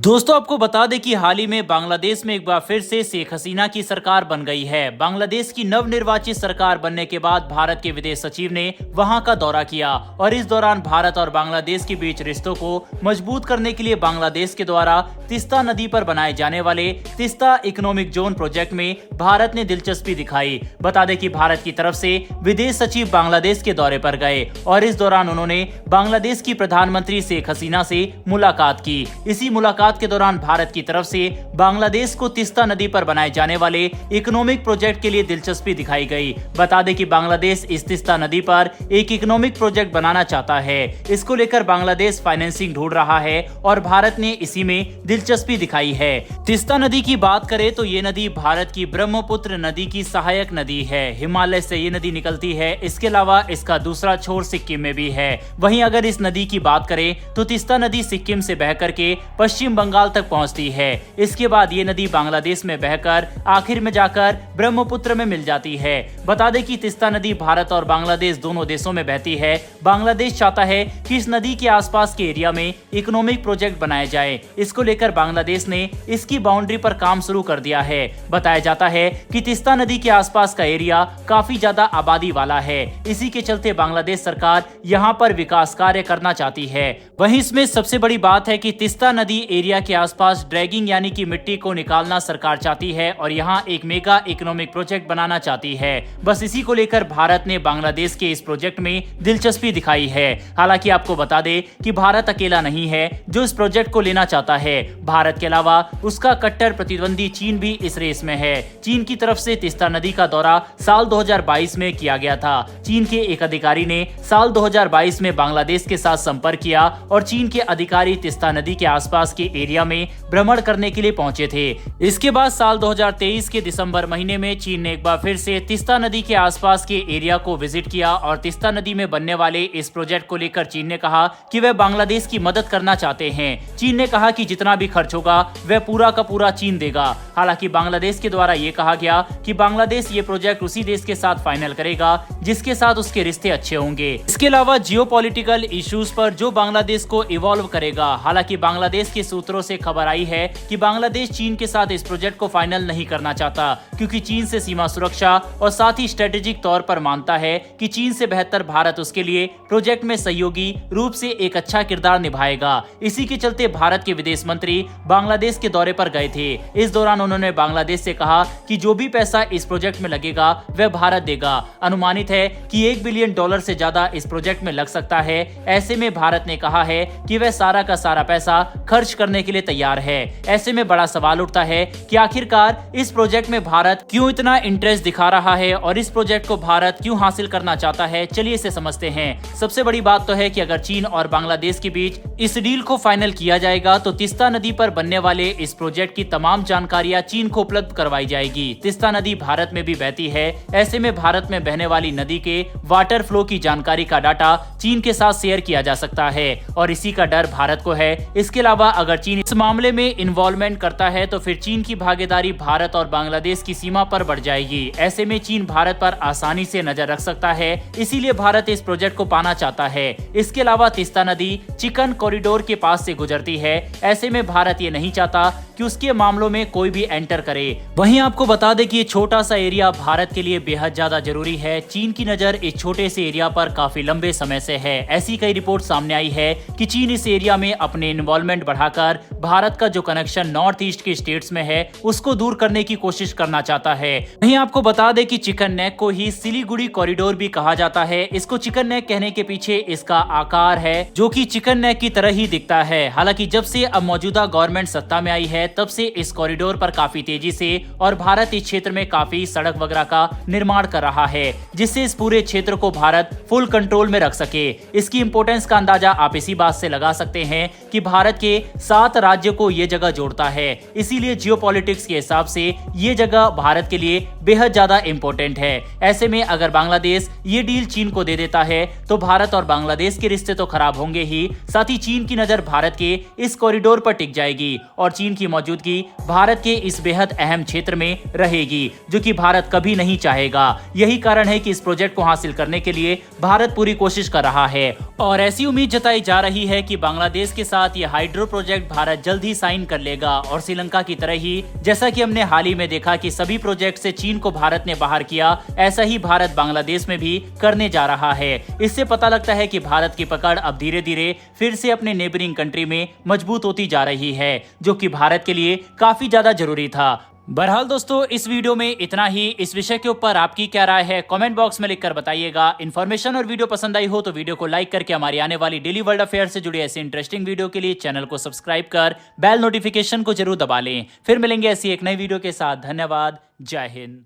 दोस्तों आपको बता दें कि हाल ही में बांग्लादेश में एक बार फिर से शेख हसीना की सरकार बन गई है। बांग्लादेश की नवनिर्वाचित सरकार बनने के बाद भारत के विदेश सचिव ने वहां का दौरा किया और इस दौरान भारत और बांग्लादेश के बीच रिश्तों को मजबूत करने के लिए बांग्लादेश के द्वारा तिस्ता नदी पर बनाए जाने वाले तिस्ता इकोनॉमिक जोन प्रोजेक्ट में भारत ने दिलचस्पी दिखाई। बता दें कि भारत की तरफ से विदेश सचिव बांग्लादेश के दौरे पर गए और इस दौरान उन्होंने बांग्लादेश की प्रधानमंत्री शेख हसीना से मुलाकात की। इसी मुलाकात के दौरान भारत की तरफ से बांग्लादेश को तिस्ता नदी पर बनाए जाने वाले इकोनॉमिक प्रोजेक्ट के लिए दिलचस्पी दिखाई गई। बता दें कि बांग्लादेश इस तिस्ता नदी पर एक इकोनॉमिक प्रोजेक्ट बनाना चाहता है। इसको लेकर बांग्लादेश फाइनेंसिंग ढूंढ रहा है और भारत ने इसी में दिलचस्पी दिखाई है। तिस्ता नदी की बात करें तो ये नदी भारत की ब्रह्मपुत्र नदी की सहायक नदी है। हिमालय से ये नदी निकलती है। इसके अलावा इसका दूसरा छोर सिक्किम में भी है। वहीं अगर इस नदी की बात करें तो तिस्ता नदी सिक्किम से बह करके पश्चिम बंगाल तक पहुंचती है। इसके बाद ये नदी बांग्लादेश में बहकर आखिर में जाकर ब्रह्मपुत्र में मिल जाती है। बता दें कि तिस्ता नदी भारत और बांग्लादेश दोनों देशों में बहती है। बांग्लादेश चाहता है कि इस नदी के आसपास के एरिया में इकोनॉमिक प्रोजेक्ट बनाया जाए। इसको लेकर बांग्लादेश ने इसकी बाउंड्री पर काम शुरू कर दिया है। बताया जाता है कि तिस्ता नदी के आसपास का एरिया काफी ज्यादा आबादी वाला है। इसी के चलते बांग्लादेश सरकार यहाँ पर विकास कार्य करना चाहती है। वहीं इसमें सबसे बड़ी बात है कि तिस्ता नदी एरिया के आसपास ड्रैगिंग यानी कि मिट्टी को निकालना सरकार चाहती है और यहाँ एक मेगा इकोनॉमिक प्रोजेक्ट बनाना चाहती है। बस इसी को लेकर भारत ने बांग्लादेश के इस प्रोजेक्ट में दिलचस्पी दिखाई है। हालांकि आपको बता दें कि भारत अकेला नहीं है जो इस प्रोजेक्ट को लेना चाहता है। भारत के अलावा उसका कट्टर प्रतिद्वंदी चीन भी इस रेस में है। चीन की तरफ से तिस्ता नदी का दौरा साल 2022 में किया गया था। चीन के एक अधिकारी ने साल 2022 में बांग्लादेश के साथ संपर्क किया और चीन के अधिकारी तिस्ता नदी के आसपास के एरिया में भ्रमण करने के लिए पहुंचे थे। इसके बाद साल 2023 के दिसंबर महीने में चीन ने एक बार फिर से तिस्ता नदी के आसपास के एरिया को विजिट किया और तिस्ता नदी में बनने वाले इस प्रोजेक्ट को लेकर चीन ने कहा कि वह बांग्लादेश की मदद करना चाहते हैं। चीन ने कहा कि जितना भी खर्च होगा वह पूरा का पूरा चीन देगा। हालांकि बांग्लादेश के द्वारा ये कहा गया कि बांग्लादेश ये प्रोजेक्ट उसी देश के साथ फाइनल करेगा जिसके साथ उसके रिश्ते अच्छे होंगे। इसके अलावा जियोपॉलिटिकल इश्यूज पर जो बांग्लादेश को इवॉल्व करेगा। हालांकि बांग्लादेश के सूत्रों से खबर आई है कि बांग्लादेश चीन के साथ इस प्रोजेक्ट को फाइनल नहीं करना चाहता क्योंकि चीन से सीमा सुरक्षा और साथ ही स्ट्रेटेजिक तौर पर मानता है कि चीन से बेहतर भारत उसके लिए प्रोजेक्ट में सहयोगी रूप से एक अच्छा किरदार निभाएगा। इसी के चलते भारत के विदेश मंत्री बांग्लादेश के दौरे पर गए थे। इस दौरान उन्होंने बांग्लादेश से कहा कि जो भी पैसा इस प्रोजेक्ट में लगेगा वह भारत देगा। अनुमानित है कि $1 बिलियन से ज्यादा इस प्रोजेक्ट में लग सकता है। ऐसे में भारत ने कहा है कि वह सारा का सारा पैसा खर्च करने के लिए तैयार है। ऐसे में बड़ा सवाल उठता है कि आखिरकार इस प्रोजेक्ट में भारत क्यों इतना इंटरेस्ट दिखा रहा है और इस प्रोजेक्ट को भारत क्यों हासिल करना चाहता है। चलिए इसे समझते हैं। सबसे बड़ी बात तो है कि अगर चीन और बांग्लादेश के बीच इस डील को फाइनल किया जाएगा तो तिस्ता नदी पर बनने वाले इस प्रोजेक्ट की तमाम जानकारियां चीन को उपलब्ध करवाई जाएगी। तिस्ता नदी भारत में भी बहती है। ऐसे में भारत में बहने वाली नदी के वाटर फ्लो की जानकारी का डाटा चीन के साथ शेयर किया जा सकता है और इसी का डर भारत को है। इसके अलावा अगर चीन इस मामले में इन्वॉल्वमेंट करता है तो फिर चीन की भागीदारी भारत और बांग्लादेश की सीमा पर बढ़ जाएगी। ऐसे में चीन भारत पर आसानी से नजर रख सकता है। इसीलिए भारत इस प्रोजेक्ट को पाना चाहता है। इसके अलावा तिस्ता नदी चिकन कॉरिडोर के पास से गुजरती है। ऐसे में भारत ये नहीं चाहता कि उसके मामलों में कोई भी एंटर करे। वहीं आपको बता दें कि ये छोटा सा एरिया भारत के लिए बेहद ज्यादा जरूरी है। चीन की नजर इस छोटे से एरिया पर काफी लंबे समय से है। ऐसी कई रिपोर्ट सामने आई है कि चीन इस एरिया में अपने इन्वॉल्वमेंट बढ़ाकर भारत का जो कनेक्शन नॉर्थ ईस्ट के स्टेट्स में है उसको दूर करने की कोशिश करना चाहता है। वहीं आपको बता दें कि चिकन नेक को ही सिलीगुड़ी कॉरिडोर भी कहा जाता है। इसको चिकन नेक कहने के पीछे इसका आकार है जो कि चिकन नेक की तरह ही दिखता है। हालांकि जब से अब मौजूदा गवर्नमेंट सत्ता में आई है तब से इस कॉरिडोर पर काफी तेजी से और भारत इस क्षेत्र में काफी सड़क वगैरह का निर्माण कर रहा है जिससे इस पूरे क्षेत्र को भारत फुल कंट्रोल में रख सके। इसकी इंपोर्टेंस का अंदाजा आप इसी बात से लगा सकते हैं कि भारत के 7 राज्यों को ये जगह जोड़ता है। इसीलिए जियोपॉलिटिक्स के हिसाब से ये जगह भारत के लिए बेहद ज्यादा इंपॉर्टेंट है। ऐसे में अगर बांग्लादेश ये डील चीन को दे देता है तो भारत और बांग्लादेश के रिश्ते तो खराब होंगे ही, साथ ही चीन की नजर भारत के इस कॉरिडोर पर टिक जाएगी और चीन की मौजूदगी भारत के इस बेहद अहम क्षेत्र में रहेगी, जो कि भारत कभी नहीं चाहेगा। यही कारण है कि इस प्रोजेक्ट को हासिल करने के लिए भारत पूरी कोशिश कर रहा है और ऐसी उम्मीद जताई जा रही है कि बांग्लादेश के साथ ये हाइड्रो प्रोजेक्ट भारत जल्द ही साइन कर लेगा। और श्रीलंका की तरह ही जैसा कि हमने हाल ही में देखा कि सभी प्रोजेक्ट से चीन को भारत ने बाहर किया, ऐसा ही भारत बांग्लादेश में भी करने जा रहा है। इससे पता लगता है कि भारत की पकड़ अब धीरे धीरे फिर से अपने नेबरिंग कंट्री में मजबूत होती जा रही है, जो कि भारत के लिए काफी ज्यादा जरूरी था। बहरहाल दोस्तों, इस वीडियो में इतना ही। इस विषय के ऊपर आपकी क्या राय है कमेंट बॉक्स में लिखकर बताइएगा। इन्फॉर्मेशन और वीडियो पसंद आई हो तो वीडियो को लाइक करके हमारी आने वाली डेली वर्ल्ड अफेयर से जुड़ी ऐसी इंटरेस्टिंग वीडियो के लिए चैनल को सब्सक्राइब कर बेल नोटिफिकेशन को जरूर दबा लें। फिर मिलेंगे ऐसी एक नई वीडियो के साथ। धन्यवाद। जय हिंद।